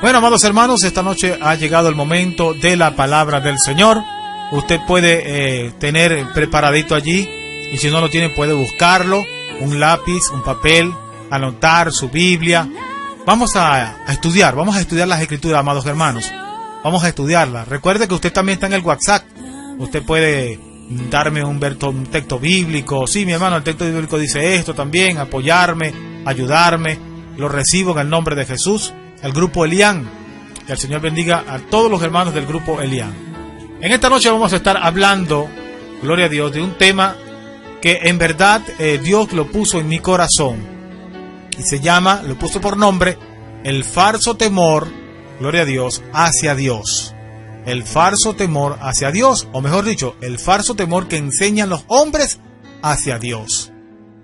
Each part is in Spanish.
Bueno, amados hermanos, esta noche ha llegado el momento de la palabra del Señor. Usted puede tener preparadito allí, y si no lo tiene puede buscarlo, un lápiz, un papel, anotar su Biblia. Vamos a estudiar las Escrituras, amados hermanos. Vamos a estudiarlas. Recuerde que usted también está en el WhatsApp. Usted puede darme un texto bíblico. Sí, mi hermano, el texto bíblico dice esto también. Apoyarme, ayudarme. Lo recibo en el nombre de Jesús. El grupo Elián. Que el Señor bendiga a todos los hermanos del grupo Elián. En esta noche vamos a estar hablando, gloria a Dios, de un tema que en verdad Dios lo puso en mi corazón. Y se llama, lo puso por nombre, el falso temor, gloria a Dios, hacia Dios. El falso temor hacia Dios, o mejor dicho, el falso temor que enseñan los hombres hacia Dios.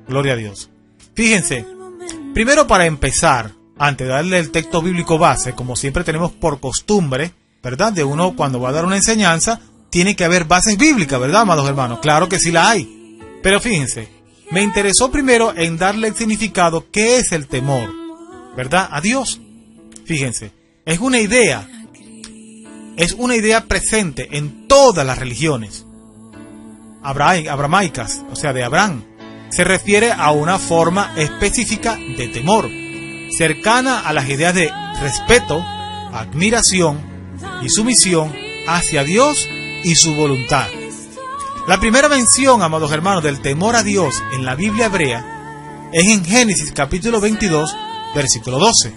Gloria a Dios. Fíjense, primero para empezar, antes de darle el texto bíblico base, como siempre tenemos por costumbre, ¿verdad? De uno cuando va a dar una enseñanza, tiene que haber bases bíblicas, ¿verdad, amados hermanos? Claro que sí la hay. Pero fíjense, me interesó primero en darle el significado, ¿qué es el temor? ¿Verdad? A Dios. Fíjense, es una idea presente en todas las religiones abramaicas, o sea, de Abraham. Se refiere a una forma específica de temor, cercana a las ideas de respeto, admiración y sumisión hacia Dios y su voluntad. La primera mención, amados hermanos, del temor a Dios en la Biblia hebrea es en Génesis capítulo 22, versículo 12,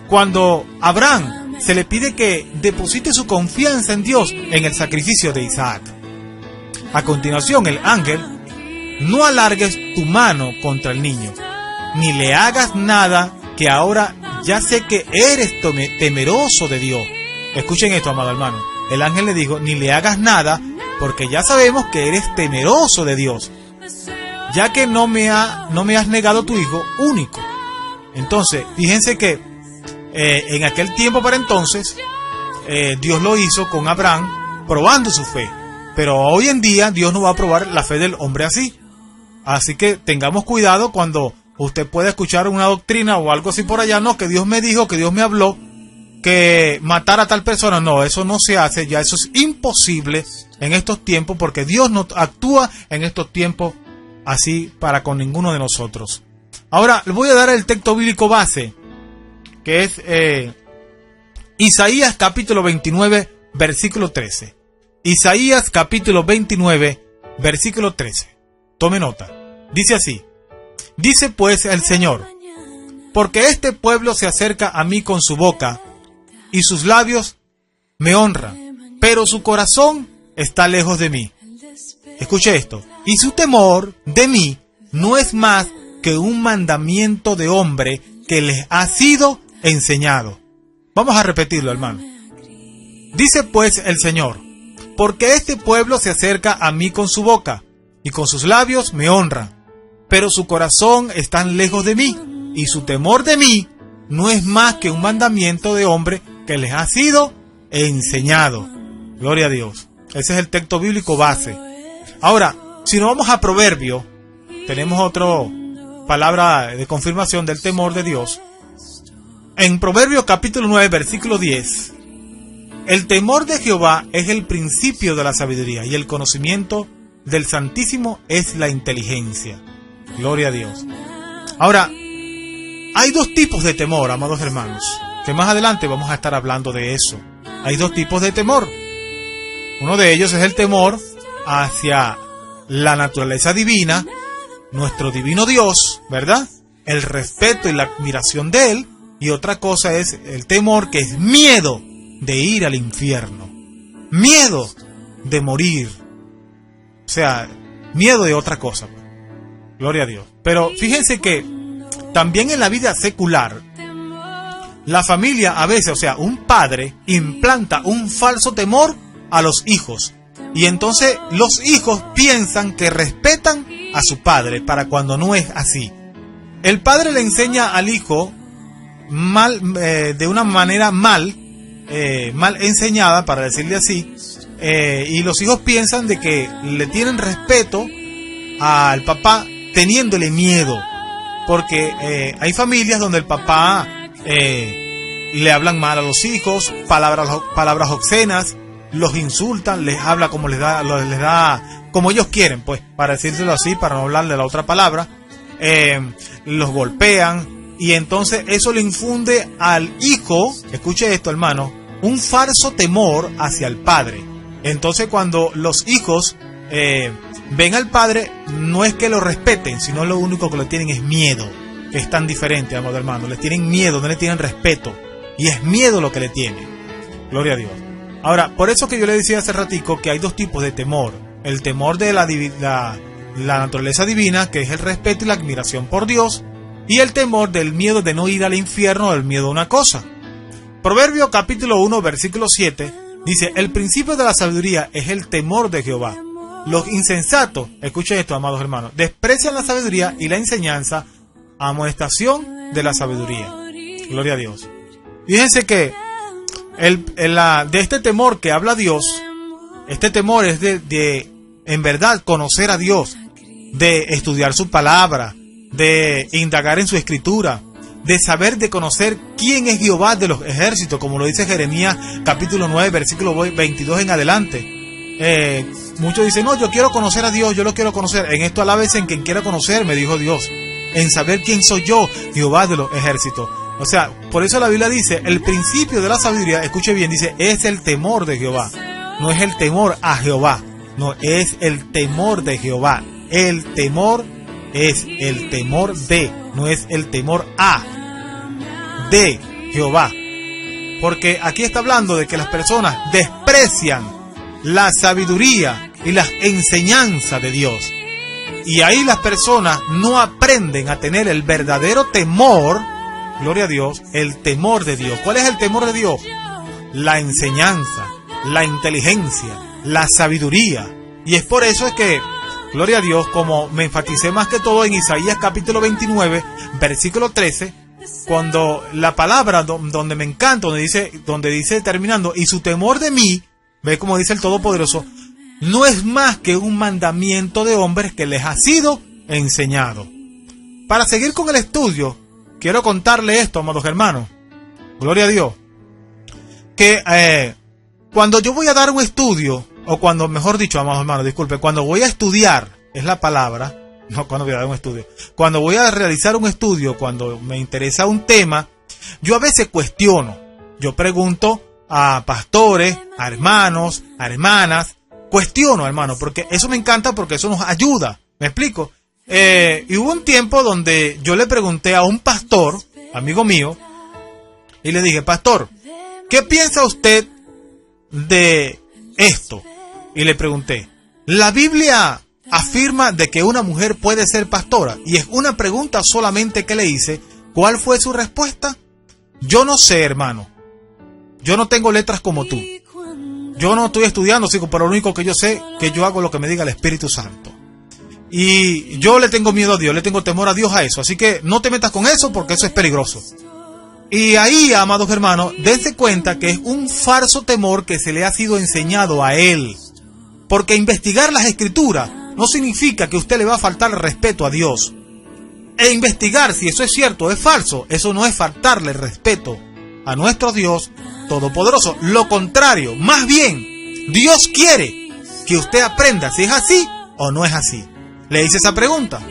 cuando Abraham se le pide que deposite su confianza en Dios en el sacrificio de Isaac. A continuación, el ángel: no alargues tu mano contra el niño, ni le hagas nada, que ahora ya sé que eres temeroso de Dios. Escuchen esto, amado hermano. El ángel le dijo: ni le hagas nada, porque ya sabemos que eres temeroso de Dios, ya que no me has negado tu hijo único. Entonces, fíjense que en aquel tiempo para entonces, Dios lo hizo con Abraham, probando su fe. Pero hoy en día Dios no va a probar la fe del hombre así. Así que tengamos cuidado cuando usted pueda escuchar una doctrina o algo así por allá. No, que Dios me dijo, que Dios me habló, que matar a tal persona. No, eso no se hace, ya eso es imposible en estos tiempos, porque Dios no actúa en estos tiempos así para con ninguno de nosotros. Ahora, le voy a dar el texto bíblico base, que es Isaías capítulo 29, versículo 13. Isaías capítulo 29, versículo 13. Tome nota. Dice así: dice pues el Señor, porque este pueblo se acerca a mí con su boca, y sus labios me honran, pero su corazón está lejos de mí. Escuche esto: y su temor de mí no es más que un mandamiento de hombre que les ha sido enseñado. Vamos a repetirlo, hermano. Dice pues el Señor, porque este pueblo se acerca a mí con su boca, y con sus labios me honran, pero su corazón está lejos de mí, y su temor de mí no es más que un mandamiento de hombre que les ha sido enseñado. Gloria a Dios. Ese es el texto bíblico base. Ahora, si nos vamos a Proverbio, tenemos otra palabra de confirmación del temor de Dios. En Proverbios capítulo 9, versículo 10, el temor de Jehová es el principio de la sabiduría, y el conocimiento del Santísimo es la inteligencia. Gloria a Dios. Ahora, hay dos tipos de temor, amados hermanos, que más adelante vamos a estar hablando de eso. Hay dos tipos de temor. Uno de ellos es el temor hacia la naturaleza divina, nuestro divino Dios, ¿verdad? El respeto y la admiración de Él. Y otra cosa es el temor, que es miedo de ir al infierno, miedo de morir, o sea, miedo de otra cosa. Gloria a Dios. Pero fíjense que también en la vida secular, la familia a veces, o sea, un padre implanta un falso temor a los hijos, y entonces los hijos piensan que respetan a su padre, para cuando no es así. El padre le enseña al hijo de una manera mal enseñada, para decirle así, y los hijos piensan de que le tienen respeto al papá teniéndole miedo, porque hay familias donde el papá le hablan mal a los hijos, palabras obscenas, los insultan, les habla como les da, como ellos quieren, pues, para decírselo así, para no hablar de la otra palabra, los golpean, y entonces eso le infunde al hijo, escuche esto, hermano, un falso temor hacia el padre. Entonces cuando los hijos ven al padre, no es que lo respeten, sino lo único que le tienen es miedo, que es tan diferente, amado hermano, les tienen miedo, no le tienen respeto, y es miedo lo que le tienen. Gloria a Dios. Ahora, por eso que yo le decía hace ratico que hay dos tipos de temor. El temor de la naturaleza divina, que es el respeto y la admiración por Dios, y el temor del miedo de no ir al infierno o el miedo a una cosa. Proverbio capítulo 1, versículo 7, dice, el principio de la sabiduría es el temor de Jehová. Los insensatos, escuchen esto, amados hermanos, desprecian la sabiduría y la enseñanza, amonestación de la sabiduría. Gloria a Dios. Fíjense que de este temor que habla Dios, este temor es de en verdad conocer a Dios, de estudiar su palabra, de indagar en su escritura, de saber, de conocer quién es Jehová de los ejércitos, como lo dice Jeremías capítulo 9, versículo 22 en adelante. Muchos dicen, no, yo quiero conocer a Dios, yo lo quiero conocer. En esto alábese en quien quiera conocer, me dijo Dios, en saber quién soy yo, Jehová de los ejércitos. O sea, por eso la Biblia dice, el principio de la sabiduría, escuche bien, dice, es el temor de Jehová. No es el temor a Jehová, no, es el temor de Jehová. El temor es el temor de, no es el temor a, de Jehová. Porque aquí está hablando de que las personas desprecian la sabiduría y las enseñanzas de Dios. Y ahí las personas no aprenden a tener el verdadero temor, gloria a Dios, el temor de Dios. ¿Cuál es el temor de Dios? La enseñanza, la inteligencia, la sabiduría. Y es por eso es que, gloria a Dios, como me enfaticé más que todo en Isaías capítulo 29, versículo 13, cuando la palabra, donde me encanta, donde dice terminando, y su temor de mí, ve como dice el Todopoderoso, no es más que un mandamiento de hombres que les ha sido enseñado. Para seguir con el estudio, quiero contarle esto, amados hermanos, gloria a Dios, que cuando yo voy a dar un estudio, o cuando, mejor dicho, amados hermanos, disculpe, cuando voy a estudiar, es la palabra, no cuando voy a dar un estudio, cuando voy a realizar un estudio, cuando me interesa un tema, yo a veces cuestiono, yo pregunto a pastores, a hermanos, a hermanas, cuestiono, hermano, porque eso me encanta, porque eso nos ayuda, ¿me explico? Y hubo un tiempo donde yo le pregunté a un pastor, amigo mío, y le dije, pastor, ¿qué piensa usted de esto? Y le pregunté, ¿la Biblia afirma de que una mujer puede ser pastora? Y es una pregunta solamente que le hice. ¿Cuál fue su respuesta? Yo no sé, hermano. Yo no tengo letras como tú. Yo no estoy estudiando, pero lo único que yo sé es que yo hago lo que me diga el Espíritu Santo. Y yo le tengo miedo a Dios, le tengo temor a Dios a eso. Así que no te metas con eso porque eso es peligroso. Y ahí, amados hermanos, dense cuenta que es un falso temor que se le ha sido enseñado a él. Porque investigar las escrituras no significa que usted le va a faltar el respeto a Dios. E investigar si eso es cierto o es falso, eso no es faltarle el respeto a nuestro Dios Todopoderoso. Lo contrario, más bien, Dios quiere que usted aprenda si es así o no es así. Le hice esa pregunta.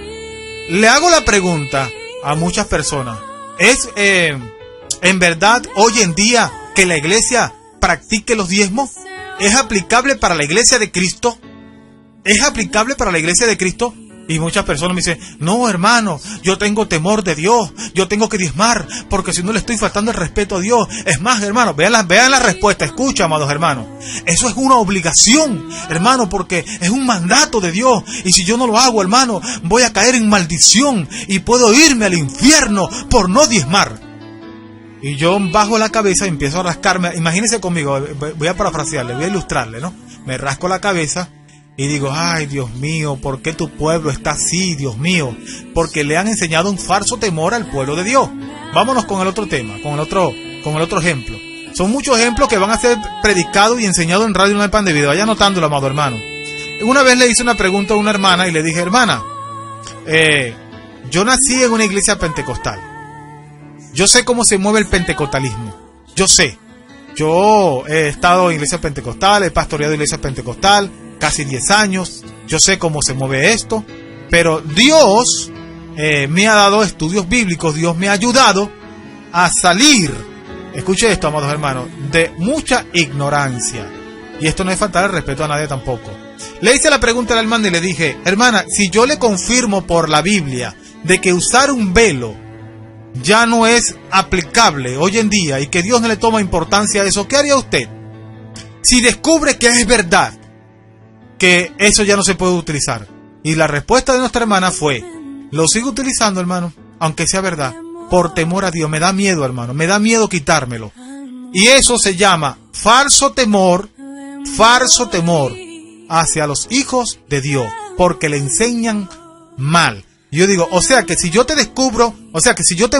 Le hago la pregunta a muchas personas. ¿Es en verdad hoy en día que la iglesia practique los diezmos? ¿Es aplicable para la iglesia de Cristo? ¿Es aplicable para la iglesia de Cristo? Y muchas personas me dicen, no, hermano, yo tengo temor de Dios, yo tengo que diezmar, porque si no le estoy faltando el respeto a Dios. Es más, hermano, vean la respuesta, escucha, amados hermanos. Eso es una obligación, hermano, porque es un mandato de Dios. Y si yo no lo hago, hermano, voy a caer en maldición y puedo irme al infierno por no diezmar. Y yo bajo la cabeza y empiezo a rascarme. Imagínense conmigo, voy a parafrasearle, voy a ilustrarle, ¿no? Me rasco la cabeza y digo, ay, Dios mío, ¿por qué tu pueblo está así, Dios mío? Porque le han enseñado un falso temor al pueblo de Dios. Vámonos con el otro tema, con el otro ejemplo. Son muchos ejemplos que van a ser predicados y enseñados en Radio Nueva Pan de Vida. Vaya anotándolo, amado hermano. Una vez le hice una pregunta a una hermana y le dije, hermana, yo nací en una iglesia pentecostal. Yo sé cómo se mueve el pentecostalismo. Yo sé. Yo he estado en iglesia pentecostal, he pastoreado iglesia pentecostal casi 10 años. Yo sé cómo se mueve esto. Pero Dios me ha dado estudios bíblicos. Dios me ha ayudado a salir, escuche esto, amados hermanos, de mucha ignorancia. Y esto no es faltar el respeto a nadie tampoco. Le hice la pregunta a la hermana y le dije: hermana, si yo le confirmo por la Biblia de que usar un velo ya no es aplicable hoy en día y que Dios no le toma importancia a eso, ¿qué haría usted? Si descubre que es verdad, que eso ya no se puede utilizar. Y la respuesta de nuestra hermana fue: lo sigo utilizando, hermano, aunque sea verdad, por temor a Dios. Me da miedo, hermano, me da miedo quitármelo. Y eso se llama falso temor hacia los hijos de Dios, porque le enseñan mal. Yo digo, o sea que si yo te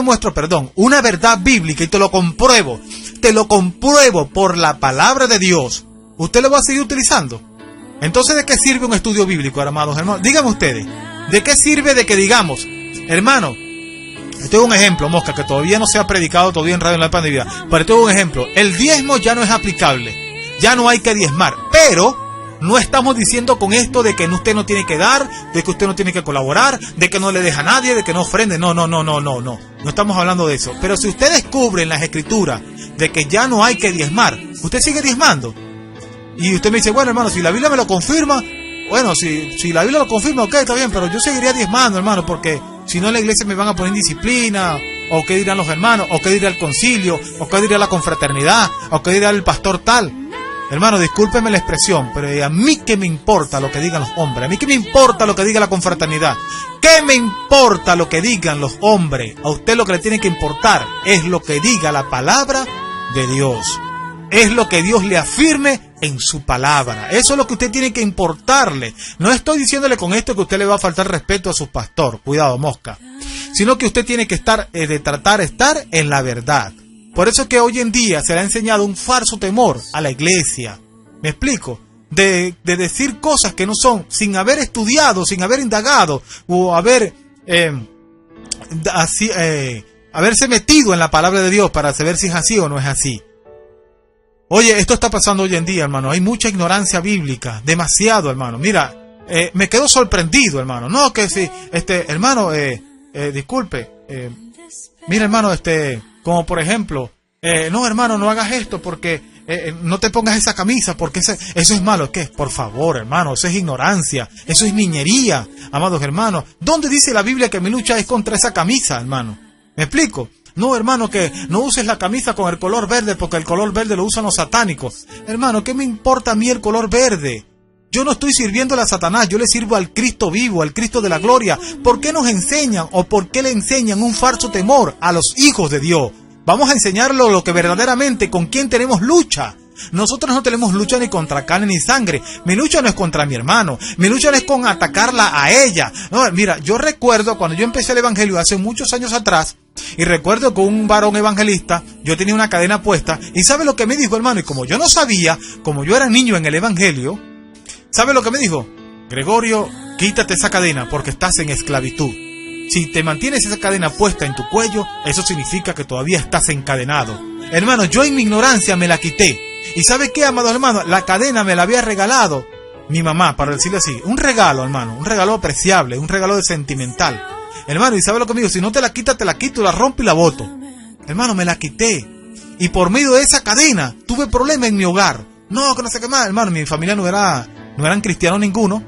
muestro, una verdad bíblica y te lo compruebo por la palabra de Dios, ¿usted lo va a seguir utilizando? Entonces, ¿de qué sirve un estudio bíblico, amados hermanos? Díganme ustedes, ¿de qué sirve de que digamos, hermano, esto es un ejemplo, Mosca, que todavía no se ha predicado todavía en Radio en la Pandemia, pero esto es un ejemplo, el diezmo ya no es aplicable, ya no hay que diezmar, pero no estamos diciendo con esto de que usted no tiene que dar, de que usted no tiene que colaborar, de que no le deja a nadie, de que no ofrende. No estamos hablando de eso. Pero si usted descubre en las escrituras de que ya no hay que diezmar, usted sigue diezmando. Y usted me dice, bueno, hermano, si la Biblia me lo confirma, bueno, si la Biblia lo confirma, ok, está bien, pero yo seguiría diezmando, hermano, porque si no en la iglesia me van a poner en disciplina, o qué dirán los hermanos, o qué dirá el concilio, o qué dirá la confraternidad, o qué dirá el pastor tal. Hermano, discúlpeme la expresión, pero a mí qué me importa lo que digan los hombres, a mí qué me importa lo que diga la confraternidad, qué me importa lo que digan los hombres. A usted lo que le tiene que importar es lo que diga la palabra de Dios, es lo que Dios le afirme en su palabra. Eso es lo que usted tiene que importarle. No estoy diciéndole con esto que a usted le va a faltar respeto a su pastor, cuidado, Mosca, sino que usted tiene que estar en la verdad. Por eso es que hoy en día se le ha enseñado un falso temor a la iglesia. ¿Me explico? De decir cosas que no son, sin haber estudiado, sin haber indagado, o haberse metido en la palabra de Dios para saber si es así o no es así. Oye, esto está pasando hoy en día, hermano. Hay mucha ignorancia bíblica, demasiado, hermano. Mira, me quedo sorprendido, hermano. No, que sí, hermano, disculpe, mira, hermano, como por ejemplo, no, hermano, no hagas esto porque no te pongas esa camisa porque eso es malo. ¿Qué? Por favor, hermano, eso es ignorancia, eso es niñería, amados hermanos. ¿Dónde dice la Biblia que mi lucha es contra esa camisa, hermano? ¿Me explico? No, hermano, que no uses la camisa con el color verde porque el color verde lo usan los satánicos. Hermano, ¿qué me importa a mí el color verde? Yo no estoy sirviéndole a Satanás, yo le sirvo al Cristo vivo, al Cristo de la gloria. ¿Por qué nos enseñan o por qué le enseñan un falso temor a los hijos de Dios? Vamos a enseñarlo lo que verdaderamente, con quién tenemos lucha. Nosotros no tenemos lucha ni contra carne ni sangre. Mi lucha no es contra mi hermano, mi lucha no es con atacarla a ella. No, mira, yo recuerdo cuando yo empecé el evangelio hace muchos años atrás, y recuerdo que un varón evangelista, yo tenía una cadena puesta, y ¿sabe lo que me dijo, hermano? Y como yo no sabía, como yo era niño en el evangelio, ¿sabe lo que me dijo? Gregorio, quítate esa cadena porque estás en esclavitud. Si te mantienes esa cadena puesta en tu cuello, eso significa que todavía estás encadenado. Hermano, yo en mi ignorancia me la quité. ¿Y sabe qué, amado hermano? La cadena me la había regalado mi mamá, para decirlo así. Un regalo, hermano, un regalo apreciable, un regalo de sentimental. Hermano, ¿y sabe lo que me dijo? Si no te la quitas, te la quito, la rompo y la boto. Hermano, me la quité. Y por medio de esa cadena tuve problemas en mi hogar. No, que no sé qué más. Hermano, mi familia no eran cristianos ninguno.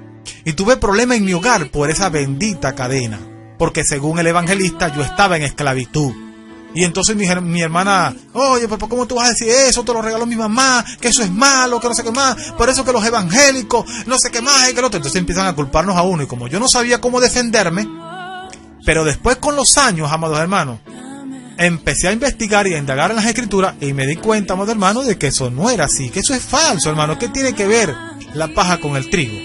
Y tuve problemas en mi hogar por esa bendita cadena. Porque según el evangelista yo estaba en esclavitud. Y entonces mi hermana, oye, pues ¿cómo tú vas a decir eso? Te lo regaló mi mamá, que eso es malo, que no sé qué más. Por eso que los evangélicos, no sé qué más, y que lo otro. Entonces empiezan a culparnos a uno. Y como yo no sabía cómo defenderme, pero después con los años, amados hermanos, empecé a investigar y a indagar en las escrituras y me di cuenta, amados hermanos, de que eso no era así, que eso es falso, hermano. ¿Qué tiene que ver la paja con el trigo?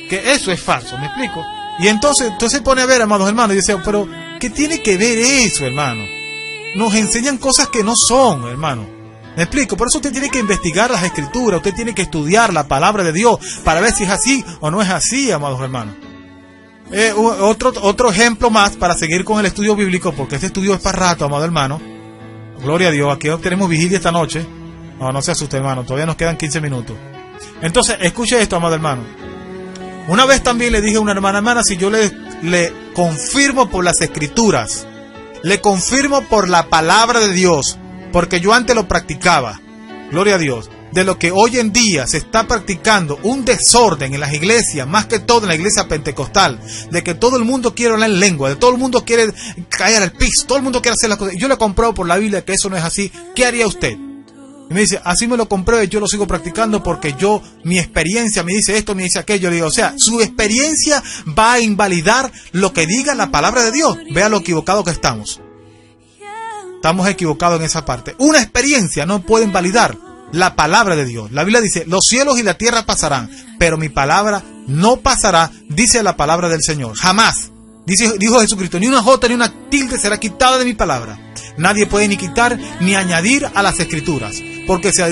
Que eso es falso, ¿me explico? Y entonces se pone a ver, amados hermanos, y dice, pero ¿qué tiene que ver eso, hermano? Nos enseñan cosas que no son, hermano. ¿Me explico? Por eso usted tiene que investigar las escrituras, usted tiene que estudiar la palabra de Dios para ver si es así o no es así, amados hermanos. Otro ejemplo más para seguir con el estudio bíblico, porque este estudio es para rato, amado hermano. Gloria a Dios. Aquí tenemos vigilia esta noche. No se asuste, hermano. Todavía nos quedan 15 minutos. Entonces, escuche esto, amado hermano. Una vez también le dije a una hermana, si yo le confirmo por las escrituras, le confirmo por la palabra de Dios, porque yo antes lo practicaba, gloria a Dios, de lo que hoy en día se está practicando un desorden en las iglesias, más que todo en la iglesia pentecostal, de que todo el mundo quiere hablar en lengua, de todo el mundo quiere caer al piso, todo el mundo quiere hacer las cosas. Yo le he comprado por la Biblia que eso no es así. ¿Qué haría usted? Y me dice, así me lo compré, yo lo sigo practicando porque mi experiencia me dice esto, me dice aquello. Le digo, o sea, su experiencia va a invalidar lo que diga la palabra de Dios. Vea lo equivocado que estamos. Estamos equivocados en esa parte. Una experiencia no puede invalidar la palabra de Dios. La Biblia dice, los cielos y la tierra pasarán, pero mi palabra no pasará, dice la palabra del Señor. Jamás. Dijo Jesucristo, ni una jota ni una tilde será quitada de mi palabra. Nadie puede ni quitar ni añadir a las escrituras, porque si a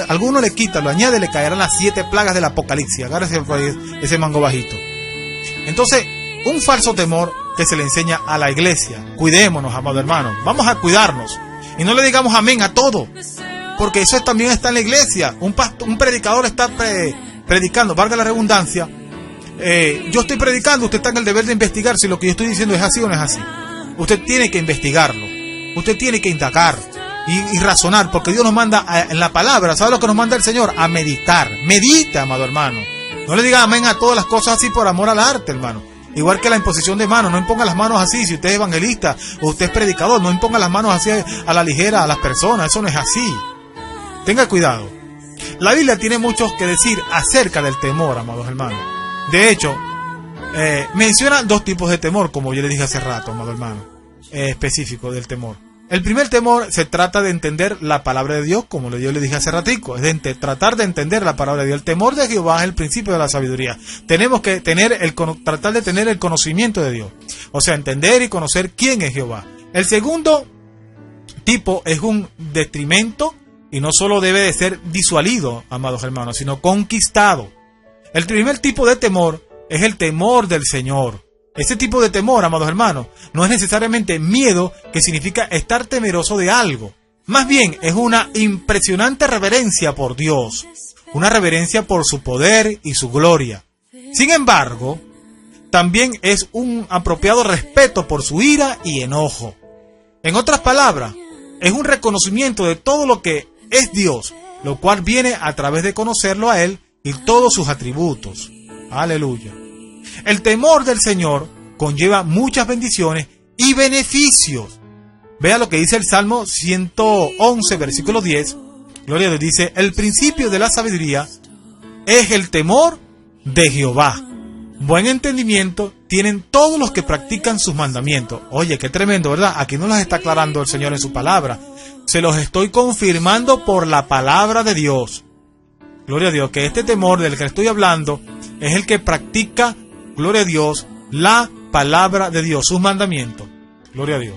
alguno le quita, lo añade, le caerán las 7 plagas del Apocalipsis. Agárrese ese mango bajito. Entonces, un falso temor que se le enseña a la iglesia. Cuidémonos, amado hermano. Vamos a cuidarnos. Y no le digamos amén a todo, porque eso también está en la iglesia. Un predicador está predicando, valga la redundancia. Yo estoy predicando, usted está en el deber de investigar si lo que yo estoy diciendo es así o no es así. Usted tiene que investigarlo. Usted tiene que indagar y razonar, porque Dios nos manda en la palabra. ¿Sabe lo que nos manda el Señor? A meditar. Medita, amado hermano. No le diga amén a todas las cosas así por amor al arte, hermano. Igual que la imposición de manos. No imponga las manos así. Si usted es evangelista o usted es predicador, no imponga las manos así a la ligera a las personas. Eso no es así. Tenga cuidado. La Biblia tiene mucho que decir acerca del temor, amados hermanos. De hecho, menciona 2 tipos de temor, como yo le dije hace rato, amado hermano, específico del temor. El primer temor se trata de entender la palabra de Dios, como yo le dije hace ratico, es de tratar de entender la palabra de Dios. El temor de Jehová es el principio de la sabiduría. Tenemos que tratar de tener el conocimiento de Dios, o sea, entender y conocer quién es Jehová. El segundo tipo es un detrimento, y no solo debe de ser disuadido, amados hermanos, sino conquistado. El primer tipo de temor es el temor del Señor. Ese tipo de temor, amados hermanos, no es necesariamente miedo, que significa estar temeroso de algo. Más bien es una impresionante reverencia por Dios, una reverencia por su poder y su gloria. Sin embargo, también es un apropiado respeto por su ira y enojo. En otras palabras, es un reconocimiento de todo lo que es Dios, lo cual viene a través de conocerlo a Él y todos sus atributos. Aleluya. El temor del Señor conlleva muchas bendiciones y beneficios. Vea lo que dice el Salmo 111, versículo 10. Gloria a Dios, dice, el principio de la sabiduría es el temor de Jehová. Buen entendimiento tienen todos los que practican sus mandamientos. Oye, qué tremendo, ¿verdad? Aquí no las está aclarando el Señor en su palabra. Se los estoy confirmando por la palabra de Dios. Gloria a Dios, que este temor del que estoy hablando es el que practica, gloria a Dios, la palabra de Dios, sus mandamientos. Gloria a Dios.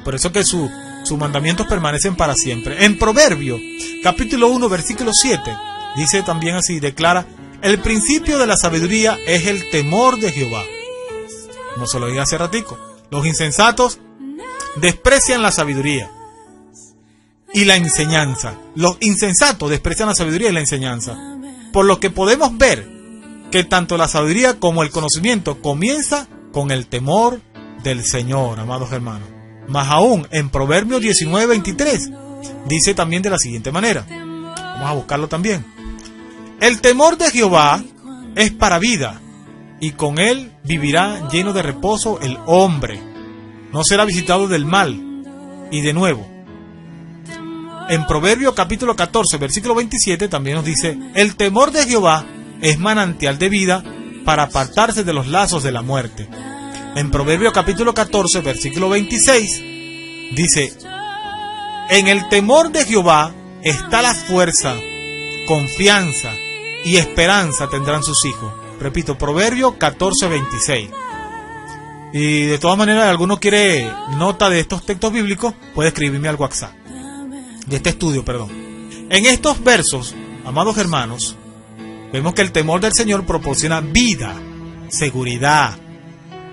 Por eso que sus mandamientos permanecen para siempre. En Proverbios, capítulo 1, versículo 7, dice también así, declara, el principio de la sabiduría es el temor de Jehová. No se lo dije hace ratico. Los insensatos desprecian la sabiduría y la enseñanza. Los insensatos desprecian la sabiduría y la enseñanza. Por lo que podemos ver que tanto la sabiduría como el conocimiento comienza con el temor del Señor, amados hermanos. Más aún, en Proverbios 19:23, dice también de la siguiente manera. Vamos a buscarlo también. El temor de Jehová es para vida, y con él vivirá lleno de reposo el hombre. No será visitado del mal. Y de nuevo, en Proverbios capítulo 14, versículo 27, también nos dice, el temor de Jehová es manantial de vida para apartarse de los lazos de la muerte. En Proverbios capítulo 14, versículo 26, dice, en el temor de Jehová está la fuerza, confianza y esperanza tendrán sus hijos. Repito, Proverbios 14, 26. Y de todas maneras, si alguno quiere nota de estos textos bíblicos, puede escribirme al WhatsApp. De este estudio, perdón. En estos versos, amados hermanos, vemos que el temor del Señor proporciona vida, seguridad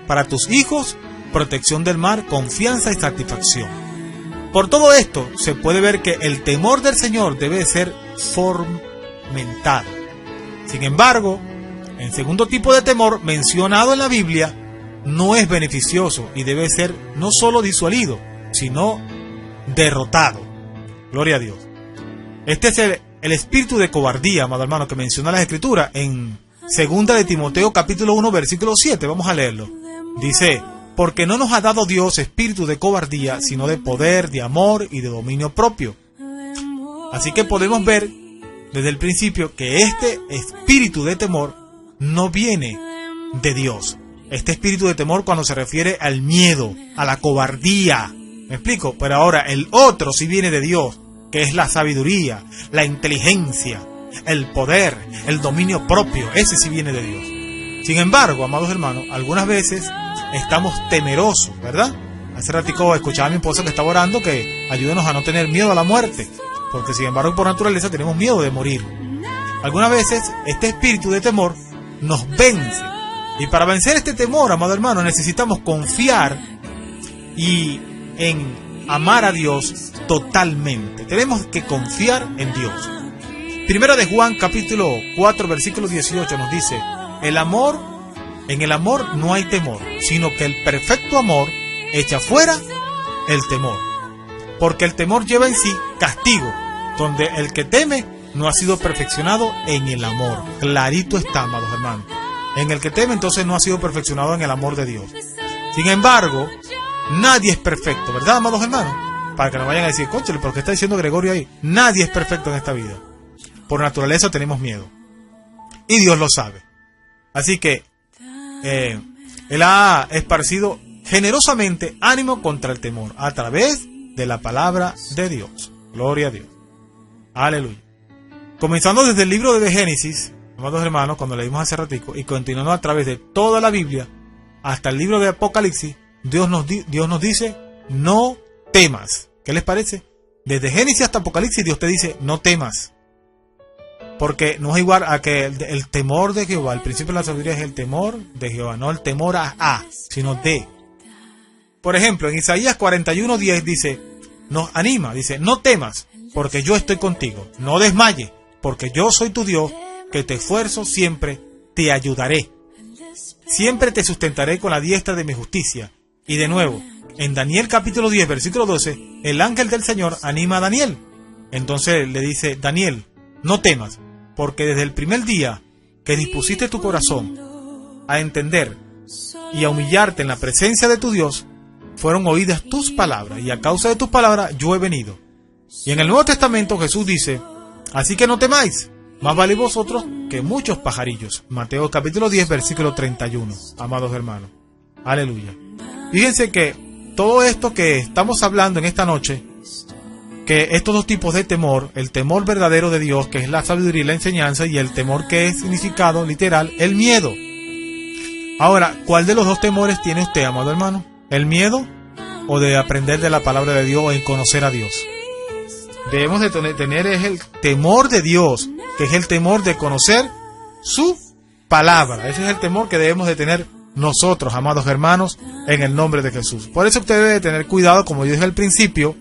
para tus hijos, protección del mal, confianza y satisfacción. Por todo esto, se puede ver que el temor del Señor debe ser fomentado. Sin embargo, el segundo tipo de temor mencionado en la Biblia no es beneficioso y debe ser no solo disuadido, sino derrotado. Gloria a Dios. Este es el espíritu de cobardía, amado hermano, que menciona la Escritura en 2 de Timoteo capítulo 1, versículo 7. Vamos a leerlo. Dice: porque no nos ha dado Dios espíritu de cobardía, sino de poder, de amor y de dominio propio. Así que podemos ver desde el principio que este espíritu de temor no viene de Dios. Este espíritu de temor cuando se refiere al miedo, a la cobardía. ¿Me explico? Pero ahora el otro sí viene de Dios, que es la sabiduría, la inteligencia, el poder, el dominio propio. Ese sí viene de Dios. Sin embargo, amados hermanos, algunas veces estamos temerosos, ¿verdad? Hace ratico escuchaba a mi esposa que estaba orando que ayúdenos a no tener miedo a la muerte, porque sin embargo por naturaleza tenemos miedo de morir. Algunas veces este espíritu de temor nos vence, y para vencer este temor, amado hermano, necesitamos confiar y en amar a Dios totalmente. Tenemos que confiar en Dios. Primera de Juan capítulo 4 versículo 18 nos dice: en el amor no hay temor, sino que el perfecto amor echa fuera el temor. Porque el temor lleva en sí castigo, donde el que teme no ha sido perfeccionado en el amor. Clarito está, amados hermanos. En el que teme entonces no ha sido perfeccionado en el amor de Dios. Sin embargo, nadie es perfecto, ¿verdad, amados hermanos? Para que no vayan a decir: cónchale, ¿por qué está diciendo Gregorio ahí? Nadie es perfecto en esta vida. Por naturaleza tenemos miedo. Y Dios lo sabe. Así que Él ha esparcido generosamente ánimo contra el temor a través de la palabra de Dios. Gloria a Dios. Aleluya. Comenzando desde el libro de Génesis, amados hermanos, cuando leímos hace ratico, y continuando a través de toda la Biblia, hasta el libro de Apocalipsis, Dios nos dice: no temas. ¿Qué les parece? Desde Génesis hasta Apocalipsis, Dios te dice: no temas. Porque no es igual a que el temor de Jehová, el principio de la sabiduría es el temor de Jehová, no el temor a, sino de. Por ejemplo, en Isaías 41:10 dice, nos anima, dice: no temas, porque yo estoy contigo, no desmayes, porque yo soy tu Dios, que te esfuerzo siempre, te ayudaré. Siempre te sustentaré con la diestra de mi justicia. Y de nuevo, en Daniel capítulo 10, versículo 12, el ángel del Señor anima a Daniel. Entonces le dice: Daniel, no temas, porque desde el primer día que dispusiste tu corazón a entender y a humillarte en la presencia de tu Dios, fueron oídas tus palabras, y a causa de tus palabras yo he venido. Y en el Nuevo Testamento Jesús dice: así que no temáis, más vale vosotros que muchos pajarillos. Mateo capítulo 10, versículo 31, amados hermanos. Aleluya. Fíjense que todo esto que estamos hablando en esta noche, que estos dos tipos de temor, el temor verdadero de Dios, que es la sabiduría y la enseñanza, y el temor que es significado literal, el miedo. Ahora, ¿cuál de los dos temores tiene usted, amado hermano? ¿El miedo o de aprender de la palabra de Dios o en conocer a Dios? Debemos de tener es el temor de Dios, que es el temor de conocer su palabra. Ese es el temor que debemos de tener nosotros, amados hermanos, en el nombre de Jesús. Por eso usted debe de tener cuidado, como yo dije al principio,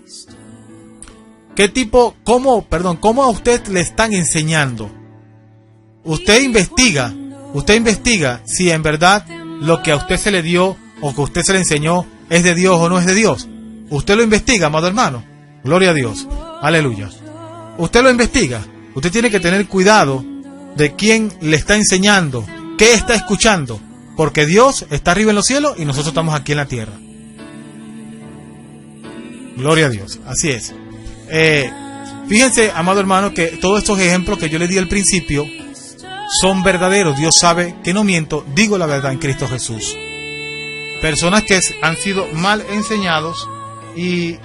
cómo a usted le están enseñando. Usted investiga si en verdad lo que a usted se le dio o que a usted se le enseñó es de Dios o no es de Dios. Usted lo investiga, amado hermano. Gloria a Dios. Aleluya. Usted lo investiga. Usted tiene que tener cuidado de quién le está enseñando, qué está escuchando, porque Dios está arriba en los cielos y nosotros estamos aquí en la tierra. Gloria a Dios. Así es. Fíjense, amado hermano, que todos estos ejemplos que yo le di al principio son verdaderos. Dios sabe que no miento, digo la verdad en Cristo Jesús. Personas que han sido mal enseñados y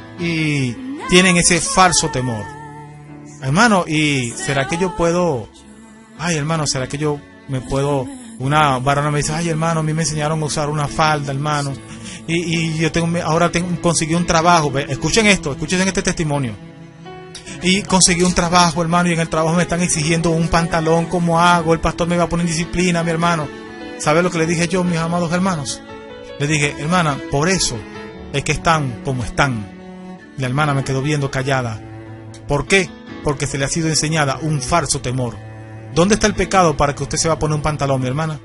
tienen ese falso temor. Hermano, ¿y será que yo puedo? Ay, hermano, ¿será que yo me puedo? Una varona me dice: ay, hermano, a mí me enseñaron a usar una falda, hermano, y yo conseguí un trabajo. Escuchen este testimonio. Y conseguí un trabajo, hermano, y en el trabajo me están exigiendo un pantalón. ¿Cómo hago? El pastor me va a poner disciplina, mi hermano. ¿Sabe lo que le dije yo, mis amados hermanos? Le dije: hermana, por eso es que están como están. La hermana me quedó viendo callada. ¿Por qué? Porque se le ha sido enseñada un falso temor. ¿Dónde está el pecado para que usted se va a poner un pantalón, mi hermana?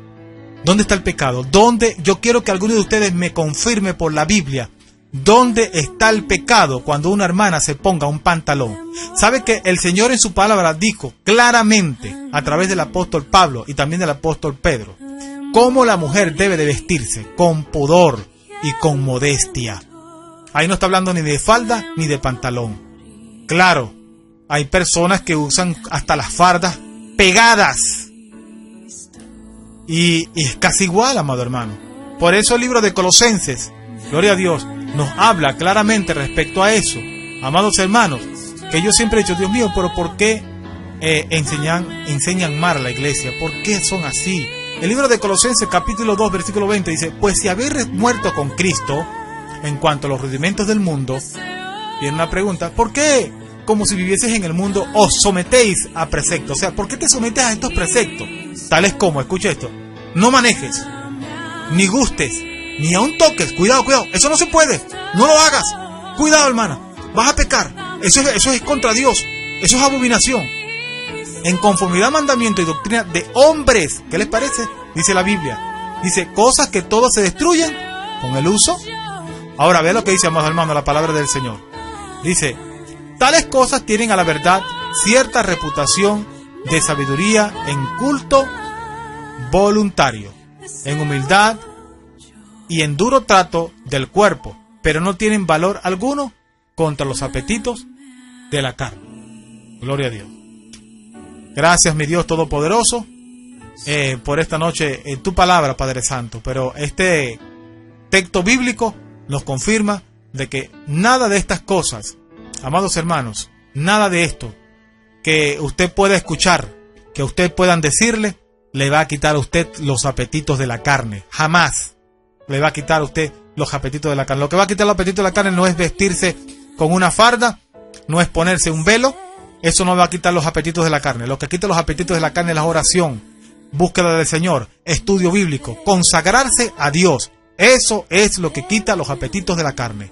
¿Dónde está el pecado? ¿Dónde? Yo quiero que alguno de ustedes me confirme por la Biblia. ¿Dónde está el pecado cuando una hermana se ponga un pantalón? ¿Sabe que el Señor en su palabra dijo claramente a través del apóstol Pablo y también del apóstol Pedro cómo la mujer debe de vestirse? Con pudor y con modestia. Ahí no está hablando ni de falda ni de pantalón. Claro, hay personas que usan hasta las fardas pegadas. Y es casi igual, amado hermano. Por eso el libro de Colosenses, gloria a Dios, nos habla claramente respecto a eso. Amados hermanos, que yo siempre he dicho, Dios mío, pero ¿por qué enseñan mal a la iglesia? ¿Por qué son así? El libro de Colosenses capítulo 2 versículo 20 dice: pues si habéis muerto con Cristo en cuanto a los rudimentos del mundo, viene una pregunta, ¿por qué? Como si vivieses en el mundo, os sometéis a preceptos. O sea, ¿por qué te sometes a estos preceptos? Tales como, escucha esto, no manejes, ni gustes, ni aún toques. Cuidado, cuidado, eso no se puede, no lo hagas. Cuidado, hermana, vas a pecar. Eso es contra Dios, eso es abominación. En conformidad a mandamiento y doctrina de hombres. ¿Qué les parece? Dice la Biblia. Dice, cosas que todas se destruyen con el uso. Ahora, ve lo que dice, amados hermanos, la palabra del Señor. Dice, tales cosas tienen a la verdad cierta reputación de sabiduría en culto voluntario, en humildad y en duro trato del cuerpo, pero no tienen valor alguno contra los apetitos de la carne. Gloria a Dios. Gracias, mi Dios Todopoderoso, por esta noche en tu palabra, Padre Santo. Pero este texto bíblico nos confirma de que nada de estas cosas, amados hermanos, nada de esto que usted pueda escuchar, que usted puedan decirle, le va a quitar a usted los apetitos de la carne. Jamás le va a quitar a usted los apetitos de la carne. Lo que va a quitar los apetitos de la carne no es vestirse con una farda, no es ponerse un velo. Eso no va a quitar los apetitos de la carne. Lo que quita los apetitos de la carne es la oración, búsqueda del Señor, estudio bíblico, consagrarse a Dios. Eso es lo que quita los apetitos de la carne.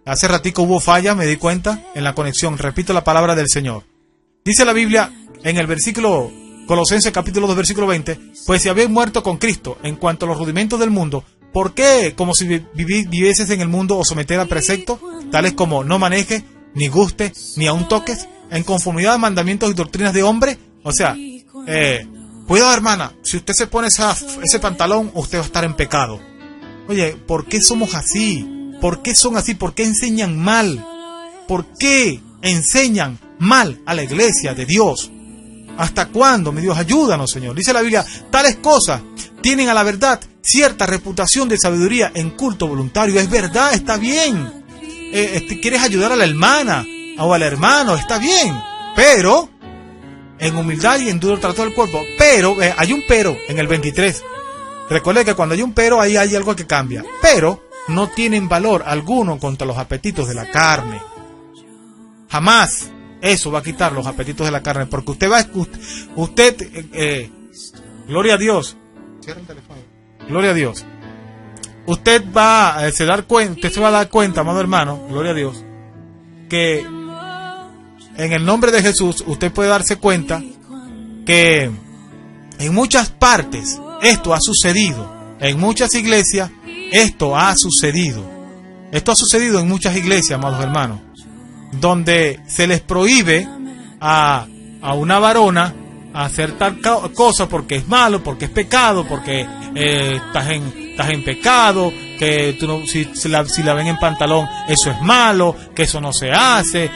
Hace ratico hubo falla, me di cuenta, en la conexión. Repito la palabra del Señor. Dice la Biblia en el versículo Colosenses capítulo 2 versículo 20, pues si habéis muerto con Cristo en cuanto a los rudimentos del mundo, ¿por qué? Como si vivieses en el mundo o someter a preceptos, tales como no manejes, ni guste, ni aun toques, en conformidad a mandamientos y doctrinas de hombre. O sea, cuidado, hermana, si usted se pone ese pantalón, usted va a estar en pecado. Oye, ¿por qué somos así? ¿Por qué son así? ¿Por qué enseñan mal? ¿Por qué enseñan mal a la iglesia de Dios? ¿Hasta cuándo, mi Dios? Ayúdanos, Señor. Dice la Biblia, tales cosas tienen a la verdad cierta reputación de sabiduría en culto voluntario. Es verdad, está bien. Quieres ayudar a la hermana o al hermano, está bien, pero en humildad y en duro trato del cuerpo. Pero, hay un pero en el 23. Recuerde que cuando hay un pero, ahí hay algo que cambia. Pero no tienen valor alguno contra los apetitos de la carne. Jamás eso va a quitar los apetitos de la carne, porque gloria a Dios. Cierra el teléfono. Gloria a Dios. Usted se va a dar cuenta, amado hermano, gloria a Dios, que en el nombre de Jesús usted puede darse cuenta que en muchas partes esto ha sucedido. En muchas iglesias esto ha sucedido. Esto ha sucedido en muchas iglesias, amados hermanos, donde se les prohíbe a una varona hacer tal cosa porque es malo, porque es pecado, porque estás en pecado, que tú no, si la ven en pantalón, eso es malo, que eso no se hace,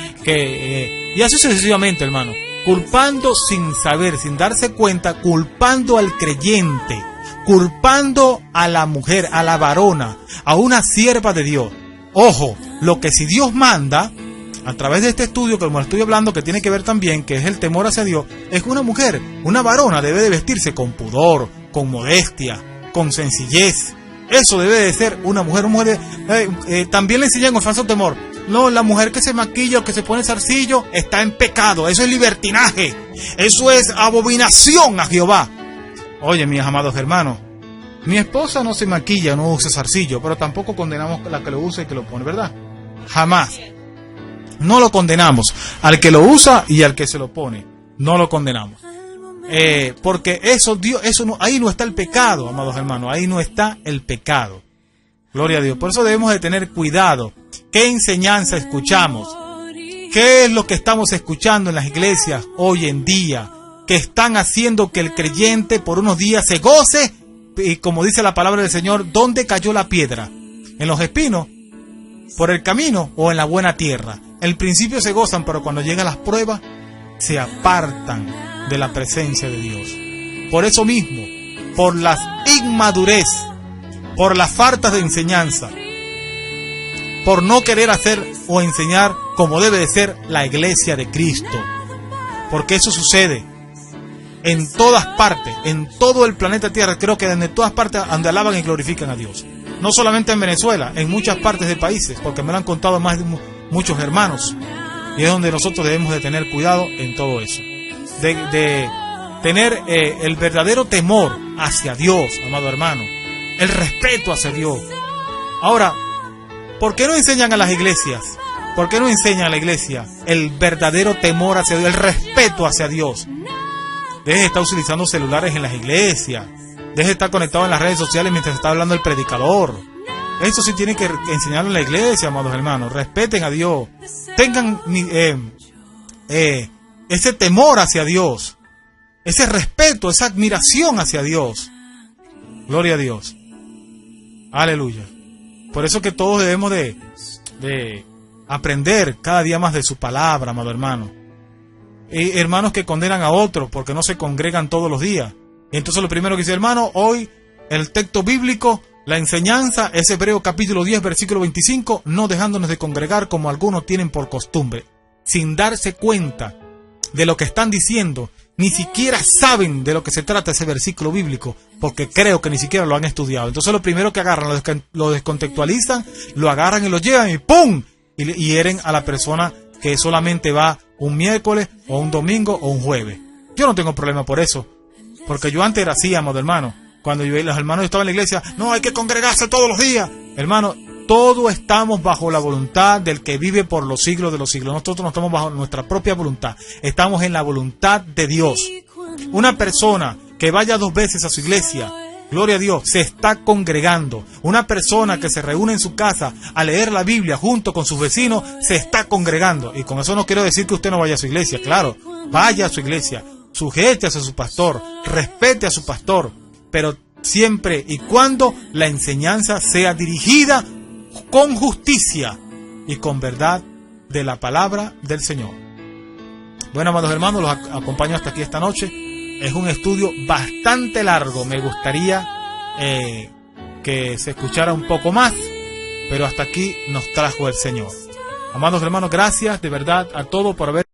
y así sucesivamente, hermano, culpando sin saber, sin darse cuenta, culpando al creyente, culpando a la mujer, a la varona, a una sierva de Dios. Ojo, lo que si Dios manda, a través de este estudio, como estoy hablando, que tiene que ver también, que es el temor hacia Dios, es que una mujer, una varona debe de vestirse con pudor, con modestia, con sencillez. Eso debe de ser una mujer. También le enseñan con falso temor. No, la mujer que se maquilla o que se pone zarcillo está en pecado. Eso es libertinaje. Eso es abominación a Jehová. Oye, mis amados hermanos, mi esposa no se maquilla, no usa zarcillo, pero tampoco condenamos a la que lo usa y que lo pone, ¿verdad? Jamás. no lo condenamos. Al que lo usa y al que se lo pone, no lo condenamos. Porque ahí no está el pecado, amados hermanos, ahí no está el pecado. Gloria a Dios. Por eso debemos de tener cuidado. ¿Qué enseñanza escuchamos? ¿Qué es lo que estamos escuchando en las iglesias hoy en día? Que están haciendo que el creyente por unos días se goce, y como dice la palabra del Señor, ¿dónde cayó la piedra? ¿En los espinos? ¿Por el camino o en la buena tierra? Al principio se gozan, pero cuando llegan las pruebas, se apartan de la presencia de Dios. Por eso mismo, por la inmadurez, por las faltas de enseñanza, por no querer hacer o enseñar como debe de ser la iglesia de Cristo. Porque eso sucede en todas partes, en todo el planeta Tierra. Creo que en todas partes donde alaban y glorifican a Dios. No solamente en Venezuela, en muchas partes de países, porque me lo han contado más de muchos hermanos. Y es donde nosotros debemos de tener cuidado en todo eso. De tener el verdadero temor hacia Dios, amado hermano. El respeto hacia Dios. Ahora, ¿por qué no enseñan a las iglesias? ¿Por qué no enseñan a la iglesia el verdadero temor hacia Dios, el respeto hacia Dios? Deje de estar utilizando celulares en las iglesias. Deje de estar conectado en las redes sociales mientras está hablando el predicador. Eso sí tiene que enseñarlo en la iglesia, amados hermanos. Respeten a Dios. Tengan ese temor hacia Dios. Ese respeto, esa admiración hacia Dios. Gloria a Dios. Aleluya. Por eso que todos debemos de aprender cada día más de su palabra, amado hermano. Y hermanos que condenan a otros porque no se congregan todos los días. Y entonces lo primero que dice, hermano, hoy el texto bíblico, la enseñanza es Hebreos capítulo 10, versículo 25, no dejándonos de congregar como algunos tienen por costumbre, sin darse cuenta de lo que están diciendo. Ni siquiera saben de lo que se trata ese versículo bíblico, porque creo que ni siquiera lo han estudiado. Entonces lo primero que agarran, lo descontextualizan, lo agarran y lo llevan y ¡pum! Y hieren a la persona que solamente va un miércoles o un domingo o un jueves. Yo no tengo problema por eso, porque yo antes era así, amado hermano. Cuando los hermanos estaban en la iglesia, no, hay que congregarse todos los días. Hermano, todos estamos bajo la voluntad del que vive por los siglos de los siglos. Nosotros no estamos bajo nuestra propia voluntad. Estamos en la voluntad de Dios. Una persona que vaya 2 veces a su iglesia, gloria a Dios, se está congregando. Una persona que se reúne en su casa a leer la Biblia junto con sus vecinos, se está congregando. Y con eso no quiero decir que usted no vaya a su iglesia. Claro, vaya a su iglesia, sujétese a su pastor, respete a su pastor, pero siempre y cuando la enseñanza sea dirigida con justicia y con verdad de la palabra del Señor. Bueno, amados hermanos, los acompaño hasta aquí esta noche. Es un estudio bastante largo. Me gustaría que se escuchara un poco más, pero hasta aquí nos trajo el Señor. Amados hermanos, gracias de verdad a todos por haber